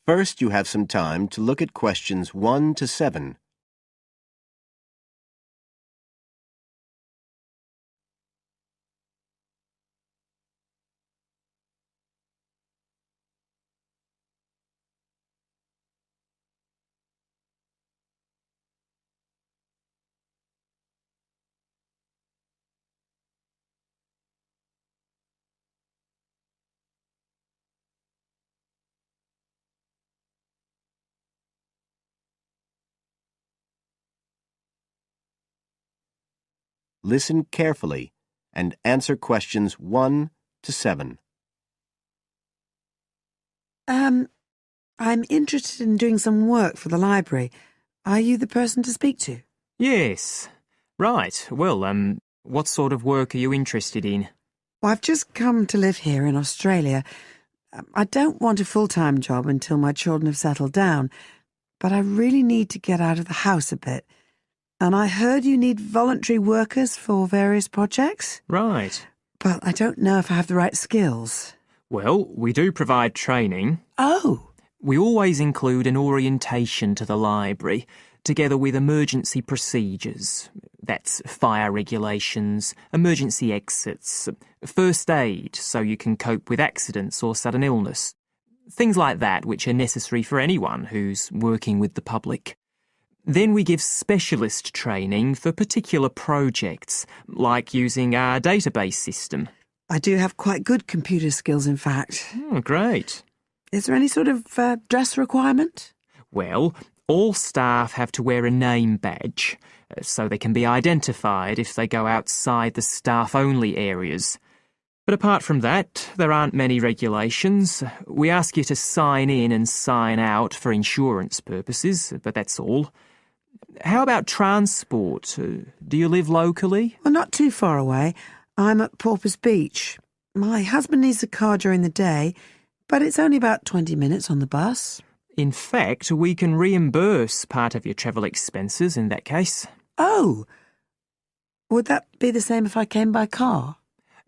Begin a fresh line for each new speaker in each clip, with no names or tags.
First, you have some time to look at questions 1 to 7. Listen carefully and answer questions 1 to 7.
I'm interested in doing some work for the library. Are you the person to speak to?
Yes. Right. Well, what sort of work are you interested in?
Well, I've just come to live here in Australia. I don't want a full-time job until my children have settled down, but I really need to get out of the house a bit. And I heard you need voluntary workers for various projects.
Right.
But I don't know if I have the right skills.
Well, we do provide training.
Oh!
We always include an orientation to the library, together with emergency procedures. That's fire regulations, emergency exits, first aid so you can cope with accidents or sudden illness. Things like that which are necessary for anyone who's working with the public. Then we give specialist training for particular projects, like using our database system.
I do have quite good computer skills, in fact.
Oh, great.
Is there any sort of dress requirement?
Well, all staff have to wear a name badge, so they can be identified if they go outside the staff-only areas. But apart from that, there aren't many regulations. We ask you to sign in and sign out for insurance purposes, but that's all. How about transport? Do you live locally?
Well, not too far away. I'm at Porpoise Beach. My husband needs a car during the day, but it's only about 20 minutes on the bus.
In fact, we can reimburse part of your travel expenses in that case.
Oh! Would that be the same if I came by car?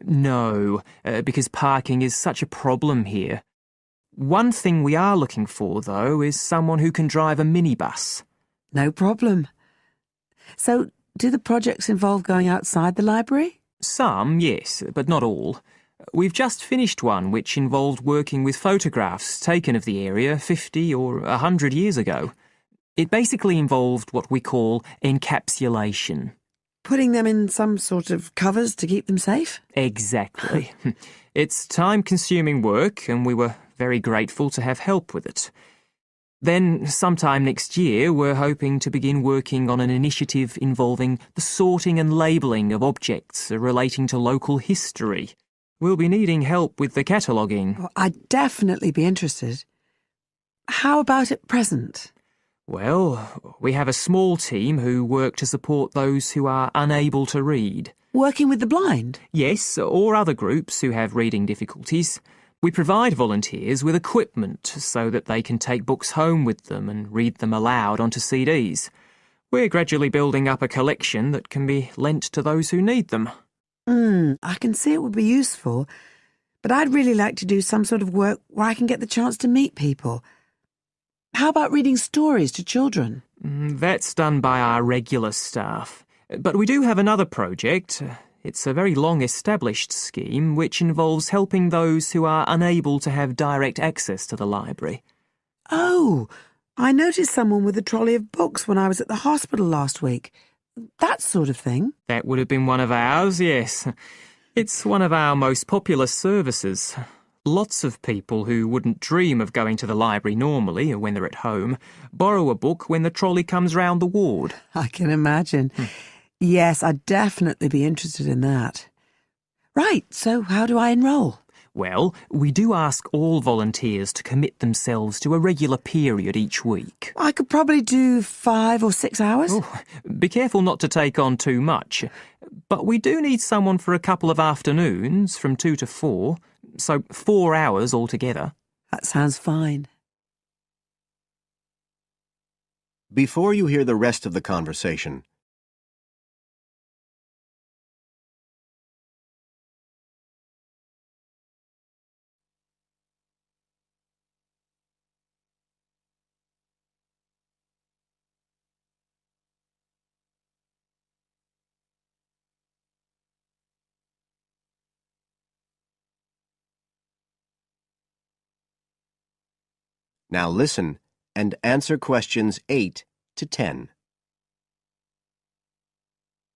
No, because parking is such a problem here. One thing we are looking for, though, is someone who can drive a minibus.
No problem. So, do the projects involve going outside the library?
Some, yes, but not all. We've just finished one which involved working with photographs taken of the area 50 or 100 years ago. It basically involved what we call encapsulation.
Putting them in some sort of covers to keep them safe?
Exactly. It's time-consuming work, and we were very grateful to have help with it. Then, sometime next year, we're hoping to begin working on an initiative involving the sorting and labelling of objects relating to local history. We'll be needing help with the cataloguing.
Well, I'd definitely be interested. How about at present?
Well, we have a small team who work to support those who are unable to read.
Working with the blind?
Yes, or other groups who have reading difficulties. We provide volunteers with equipment so that they can take books home with them and read them aloud onto CDs. We're gradually building up a collection that can be lent to those who need them.
I can see it would be useful, but I'd really like to do some sort of work where I can get the chance to meet people. How about reading stories to children?
That's done by our regular staff. But we do have another project. It's a very long-established scheme which involves helping those who are unable to have direct access to the library.
Oh, I noticed someone with a trolley of books when I was at the hospital last week. That sort of thing.
That would have been one of ours, yes. It's one of our most popular services. Lots of people who wouldn't dream of going to the library normally, or when they're at home, borrow a book when the trolley comes round the ward.
I can imagine. Yes, I'd definitely be interested in that. Right, so how do I enrol?
Well, we do ask all volunteers to commit themselves to a regular period each week.
I could probably do 5 or 6 hours.
Oh, be careful not to take on too much. But we do need someone for a couple of afternoons, from 2 to 4, so 4 hours altogether.
That sounds fine.
Before you hear the rest of the conversation, Now listen and answer questions 8 to 10.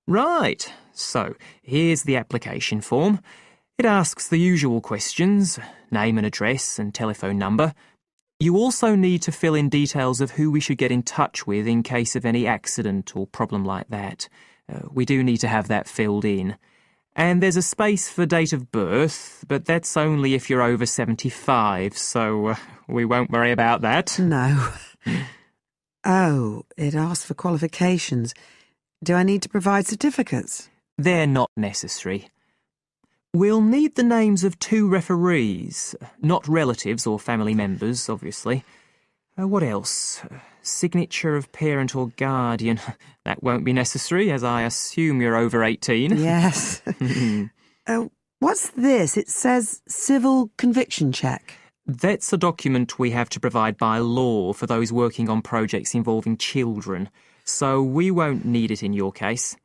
Right, so here's the application form. It asks the usual questions, name and address and telephone number. You also need to fill in details of who we should get in touch with in case of any accident or problem like that. We do need to have that filled in. And there's a space for date of birth, but that's only if you're over 75, so we won't worry about that.
No. Oh, it asks for qualifications. Do I need to provide certificates?
They're not necessary. We'll need the names of 2 referees, not relatives or family members, obviously. What else? Signature of parent or guardian. That won't be necessary, as I assume you're over 18.
Yes. What's this? It says civil conviction check.
That's a document we have to provide by law for those working on projects involving children, so we won't need it in your case.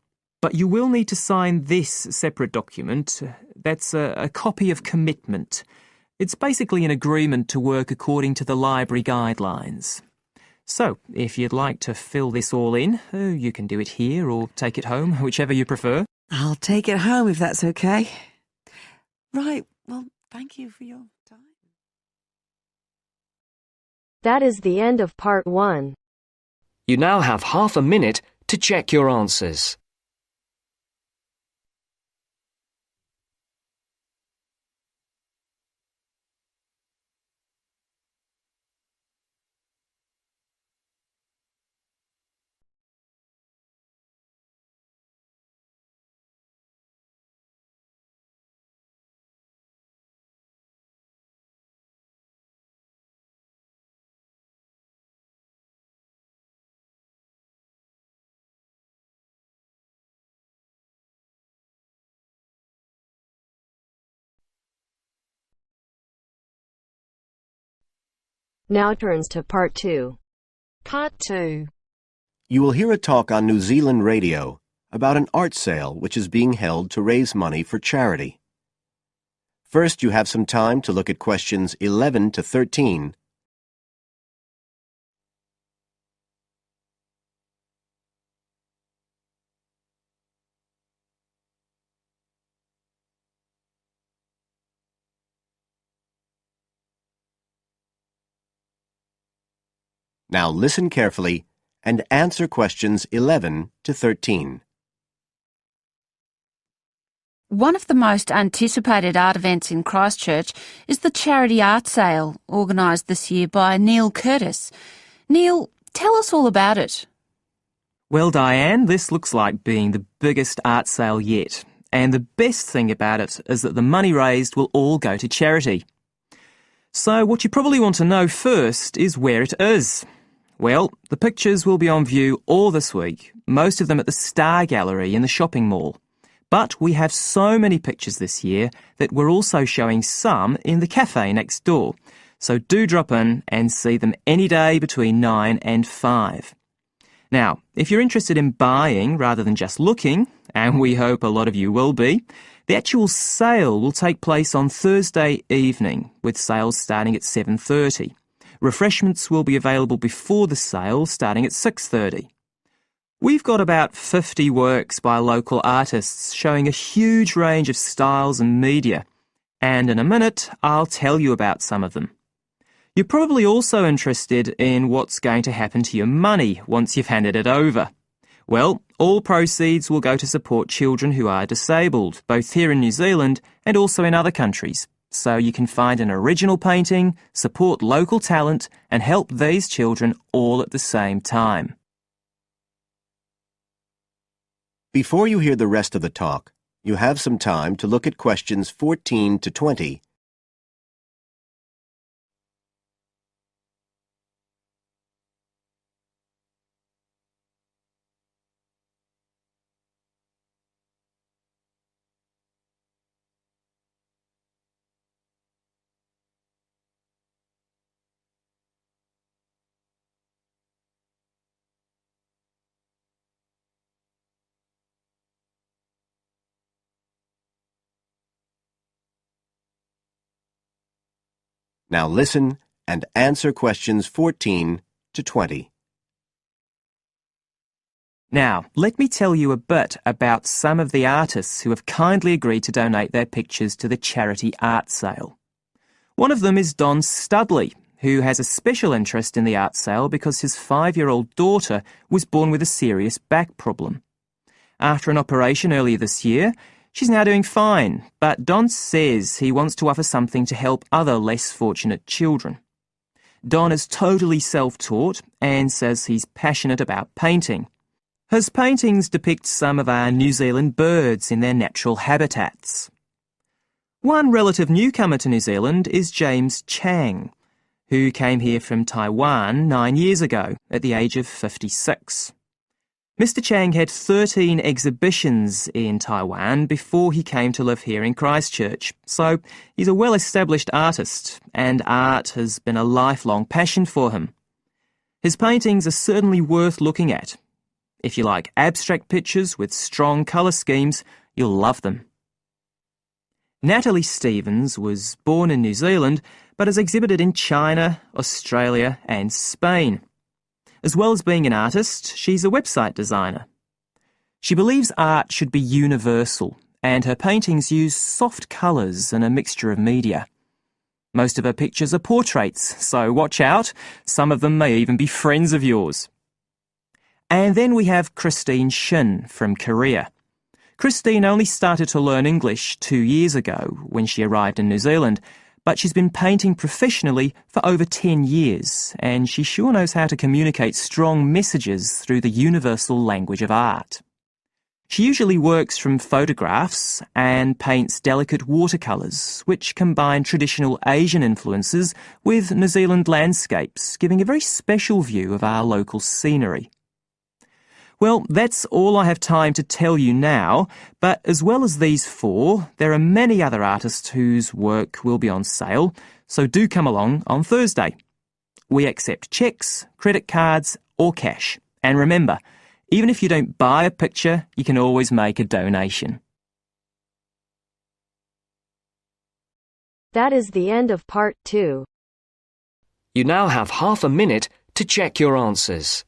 But you will need to sign this separate document. That's a copy of commitment. It's basically an agreement to work according to the library guidelines. So, if you'd like to fill this all in, you can do it here or take it home, whichever you prefer.
I'll take it home if that's okay. Right, well, thank you for your time.
That is the end of part 1.
You now have half a minute to check your answers.
Now turns to part 2.
Part 2.
You will hear a talk on New Zealand radio about an art sale which is being held to raise money for charity. First, you have some time to look at questions 11 to 13. Now listen carefully and answer questions 11 to 13.
One of the most anticipated art events in Christchurch is the charity art sale organised this year by Neil Curtis. Neil, tell us all about it.
Well, Diane, this looks like being the biggest art sale yet. And the best thing about it is that the money raised will all go to charity. So what you probably want to know first is where it is. Well, the pictures will be on view all this week, most of them at the Star Gallery in the shopping mall. But we have so many pictures this year that we're also showing some in the cafe next door. So do drop in and see them any day between 9 and 5. Now, if you're interested in buying rather than just looking, and we hope a lot of you will be, the actual sale will take place on Thursday evening, with sales starting at 7:30. Refreshments will be available before the sale, starting at 6:30. We've got about 50 works by local artists showing a huge range of styles and media, and in a minute I'll tell you about some of them. You're probably also interested in what's going to happen to your money once you've handed it over. Well, all proceeds will go to support children who are disabled, both here in New Zealand and also in other countries. So you can find an original painting, support local talent, and help these children all at the same time.
Before you hear the rest of the talk, you have some time to look at questions 14 to 20. Now listen and answer questions 14 to 20.
Now, let me tell you a bit about some of the artists who have kindly agreed to donate their pictures to the charity art sale. One of them is Don Studley, who has a special interest in the art sale because his 5-year-old daughter was born with a serious back problem. After an operation earlier this year, she's now doing fine, but Don says he wants to offer something to help other less fortunate children. Don is totally self-taught and says he's passionate about painting. His paintings depict some of our New Zealand birds in their natural habitats. One relative newcomer to New Zealand is James Chang, who came here from Taiwan 9 years ago at the age of 56. Mr. Chang had 13 exhibitions in Taiwan before he came to live here in Christchurch, so he's a well-established artist, and art has been a lifelong passion for him. His paintings are certainly worth looking at. If you like abstract pictures with strong colour schemes, you'll love them. Natalie Stevens was born in New Zealand, but has exhibited in China, Australia and Spain. As well as being an artist, she's a website designer. She believes art should be universal, and her paintings use soft colours and a mixture of media. Most of her pictures are portraits, so watch out, some of them may even be friends of yours. And then we have Christine Shin from Korea. Christine only started to learn English 2 years ago when she arrived in New Zealand, but she's been painting professionally for over 10 years, and she sure knows how to communicate strong messages through the universal language of art. She usually works from photographs and paints delicate watercolours, which combine traditional Asian influences with New Zealand landscapes, giving a very special view of our local scenery. Well, that's all I have time to tell you now, but as well as these 4, there are many other artists whose work will be on sale, so do come along on Thursday. We accept cheques, credit cards or cash. And remember, even if you don't buy a picture, you can always make a donation.
That is the end of part 2.
You now have half a minute to check your answers.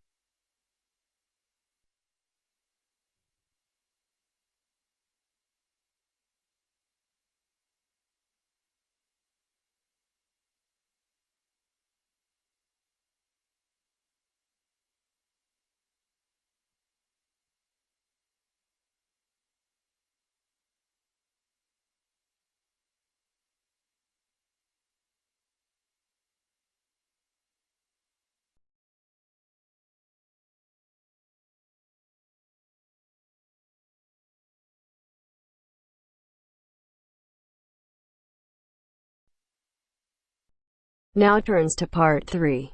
Now turns to part 3.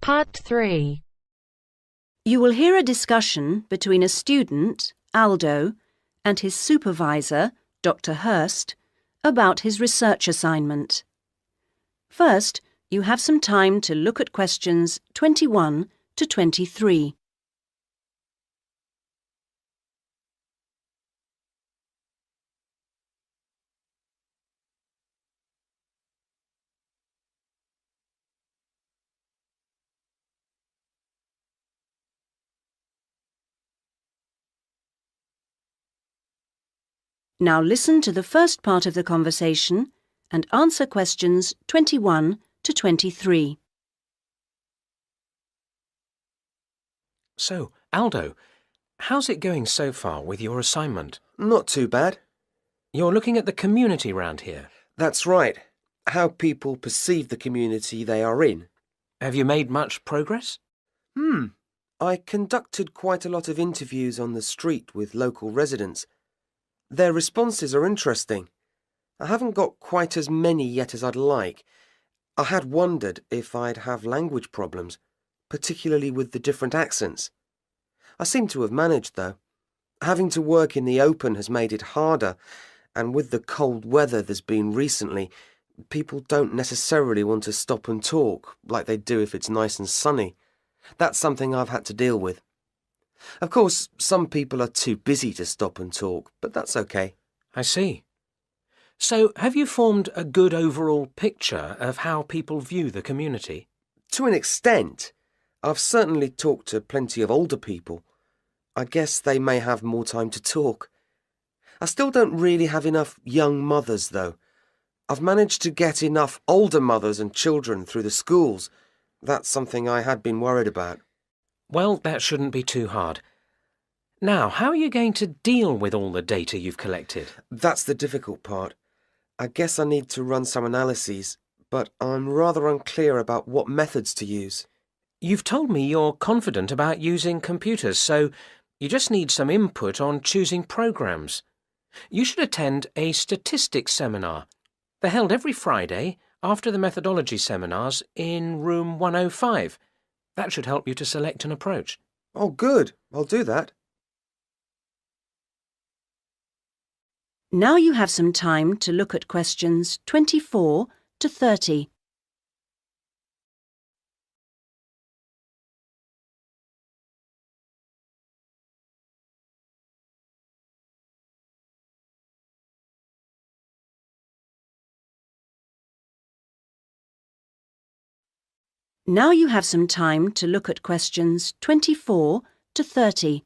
Part 3.
You will hear a discussion between a student, Aldo, and his supervisor, Dr. Hurst, about his research assignment. First, you have some time to look at questions 21 to 23. Now listen to the first part of the conversation and answer questions 21 to 23.
So, Aldo, how's it going so far with your assignment?
Not too bad.
You're looking at the community round here.
That's right. How people perceive the community they are in.
Have you made much progress?
I conducted quite a lot of interviews on the street with local residents. Their responses are interesting. I haven't got quite as many yet as I'd like. I had wondered if I'd have language problems, particularly with the different accents. I seem to have managed, though. Having to work in the open has made it harder, and with the cold weather there's been recently, people don't necessarily want to stop and talk like they do if it's nice and sunny. That's something I've had to deal with. Of course, some people are too busy to stop and talk, but that's okay.
I see. So, have you formed a good overall picture of how people view the community?
To an extent. I've certainly talked to plenty of older people. I guess they may have more time to talk. I still don't really have enough young mothers, though. I've managed to get enough older mothers and children through the schools. That's something I had been worried about.
Well, that shouldn't be too hard. Now, how are you going to deal with all the data you've collected?
That's the difficult part. I guess I need to run some analyses, but I'm rather unclear about what methods to use.
You've told me you're confident about using computers, so you just need some input on choosing programs. You should attend a statistics seminar. They're held every Friday after the methodology seminars in room 105. That should help you to select an approach.
Oh, good. I'll do that.
Now you have some time to look at questions 24 to 30. Now you have some time to look at questions 24 to 30.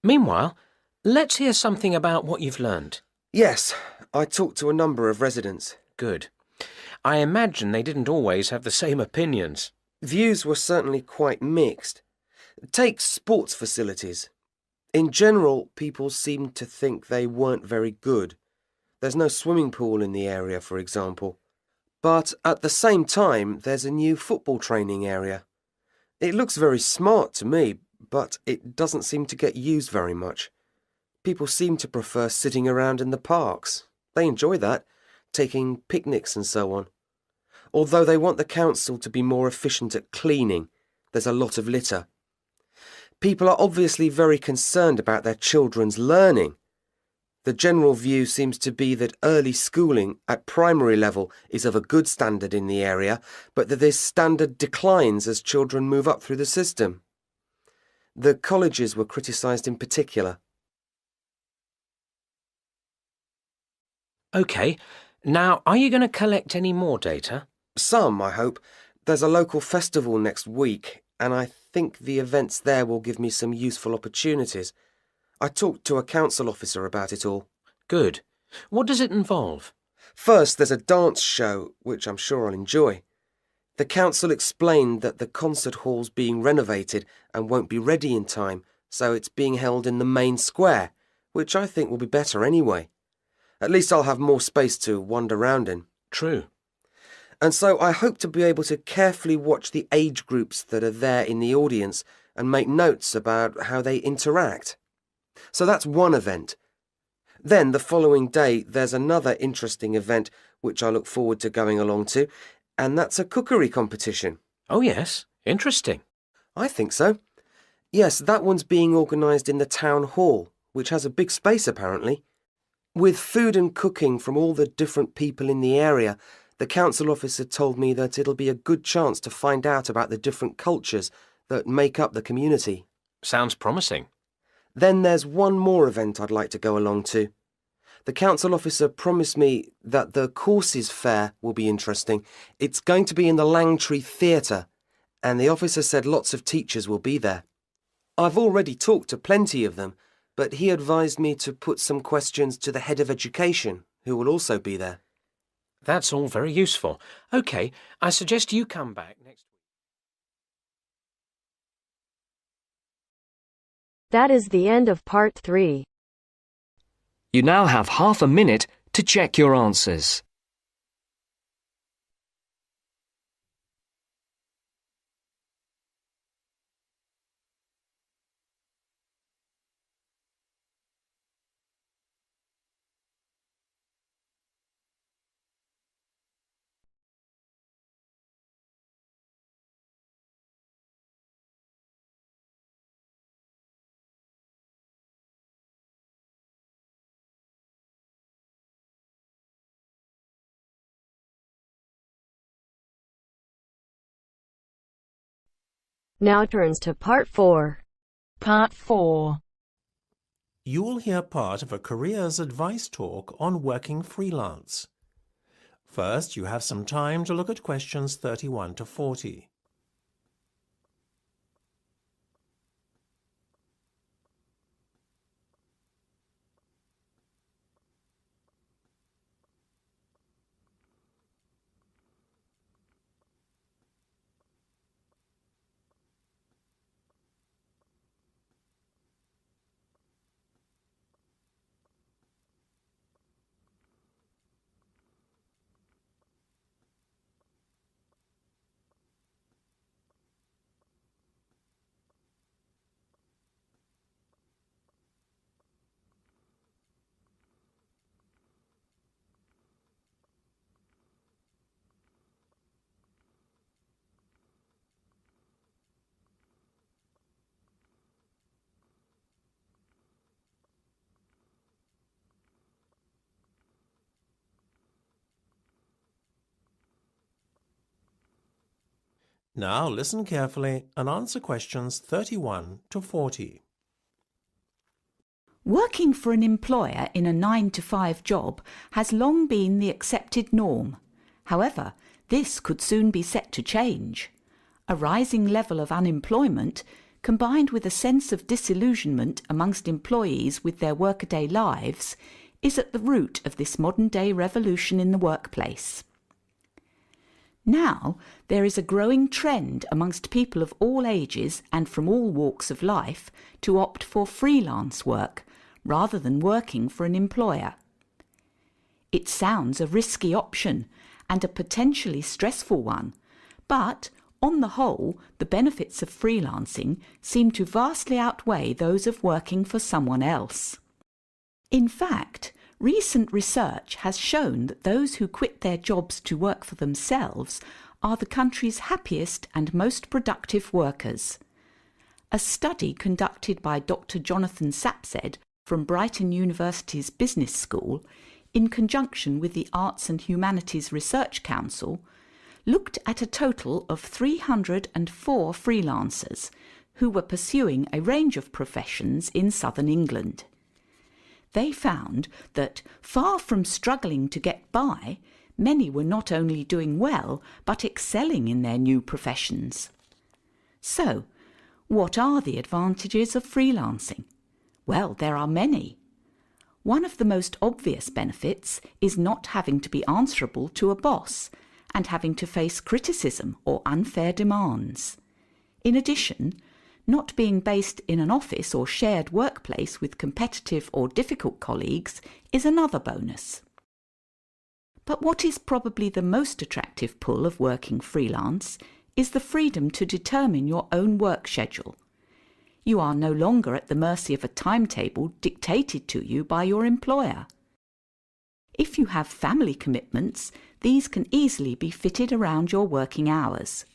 Meanwhile, let's hear something about what you've learned.
Yes, I talked to a number of residents.
Good. I imagine they didn't always have the same opinions.
Views were certainly quite mixed. Take sports facilities. In general, people seemed to think they weren't very good. There's no swimming pool in the area, for example. But at the same time, there's a new football training area. It looks very smart to me, but it doesn't seem to get used very much. People seem to prefer sitting around in the parks. They enjoy that, taking picnics and so on. Although they want the council to be more efficient at cleaning, there's a lot of litter. People are obviously very concerned about their children's learning. The general view seems to be that early schooling at primary level is of a good standard in the area, but that this standard declines as children move up through the system. The colleges were criticised in particular.
OK, now are you going to collect any more data?
Some, I hope. There's a local festival next week, and I think the events there will give me some useful opportunities. I talked to a council officer about it all.
Good. What does it involve?
First, there's a dance show, which I'm sure I'll enjoy. The council explained that the concert hall's being renovated and won't be ready in time, so it's being held in the main square, which I think will be better anyway. At least I'll have more space to wander around in.
True.
And so I hope to be able to carefully watch the age groups that are there in the audience and make notes about how they interact. So that's one event. Then the following day there's another interesting event which I look forward to going along to, and that's a cookery competition.
Oh yes, interesting.
I think so. Yes, that one's being organised in the town hall, which has a big space apparently. With food and cooking from all the different people in the area, the council officer told me that it'll be a good chance to find out about the different cultures that make up the community.
Sounds promising.
Then there's one more event I'd like to go along to. The council officer promised me that the courses fair will be interesting. It's going to be in the Langtree Theatre, and the officer said lots of teachers will be there. I've already talked to plenty of them, but he advised me to put some questions to the head of education, who will also be there.
That's all very useful. OK, I suggest you come back next week.
That is the end of part 3.
You now have half a minute to check your answers.
Now turns to part 4.
Part 4.
You will hear part of a careers advice talk on working freelance. First, you have some time to look at questions 31 to 40. Now listen carefully and answer questions 31 to 40.
Working for an employer in a 9-to-5 job has long been the accepted norm. However, this could soon be set to change. A rising level of unemployment, combined with a sense of disillusionment amongst employees with their workaday lives, is at the root of this modern-day revolution in the workplace. Now, there is a growing trend amongst people of all ages and from all walks of life to opt for freelance work rather than working for an employer. It sounds a risky option and a potentially stressful one, but on the whole, the benefits of freelancing seem to vastly outweigh those of working for someone else. In fact, recent research has shown that those who quit their jobs to work for themselves are the country's happiest and most productive workers. A study conducted by Dr. Jonathan Sapsed from Brighton University's Business School, in conjunction with the Arts and Humanities Research Council, looked at a total of 304 freelancers who were pursuing a range of professions in southern England. They found that, far from struggling to get by, many were not only doing well, but excelling in their new professions. So, what are the advantages of freelancing? Well, there are many. One of the most obvious benefits is not having to be answerable to a boss and having to face criticism or unfair demands. In addition, not being based in an office or shared workplace with competitive or difficult colleagues is another bonus. But what is probably the most attractive pull of working freelance is the freedom to determine your own work schedule. You are no longer at the mercy of a timetable dictated to you by your employer. If you have family commitments, these can easily be fitted around your working hours.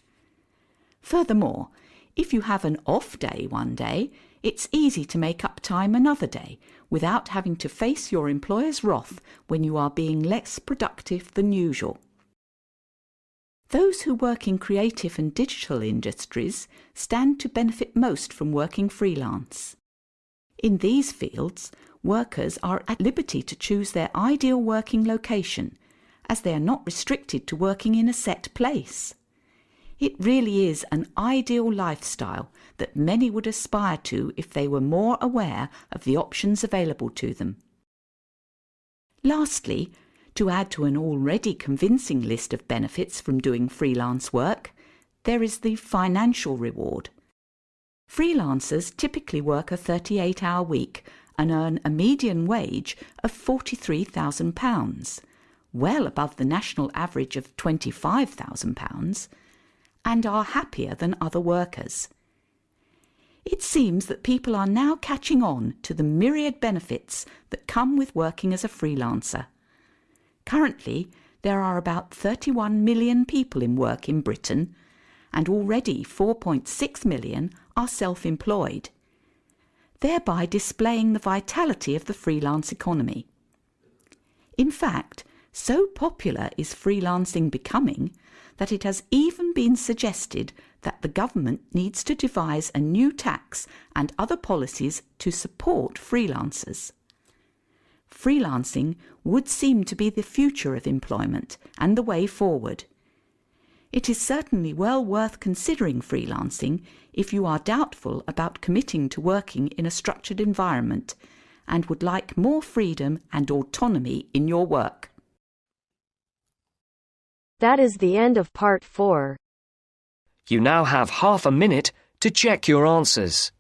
Furthermore, if you have an off day one day, it's easy to make up time another day without having to face your employer's wrath when you are being less productive than usual. Those who work in creative and digital industries stand to benefit most from working freelance. In these fields, workers are at liberty to choose their ideal working location, as they are not restricted to working in a set place. It really is an ideal lifestyle that many would aspire to if they were more aware of the options available to them. Lastly, to add to an already convincing list of benefits from doing freelance work, there is the financial reward. Freelancers typically work a 38-hour week and earn a median wage of £43,000, well above the national average of £25,000, and are happier than other workers. It seems that people are now catching on to the myriad benefits that come with working as a freelancer. Currently, there are about 31 million people in work in Britain, and already 4.6 million are self-employed, thereby displaying the vitality of the freelance economy. In fact, so popular is freelancing becoming that it has even been suggested that the government needs to devise a new tax and other policies to support freelancers. Freelancing would seem to be the future of employment and the way forward. It is certainly well worth considering freelancing if you are doubtful about committing to working in a structured environment and would like more freedom and autonomy in your work.
That is the end of part 4.
You now have half a minute to check your answers.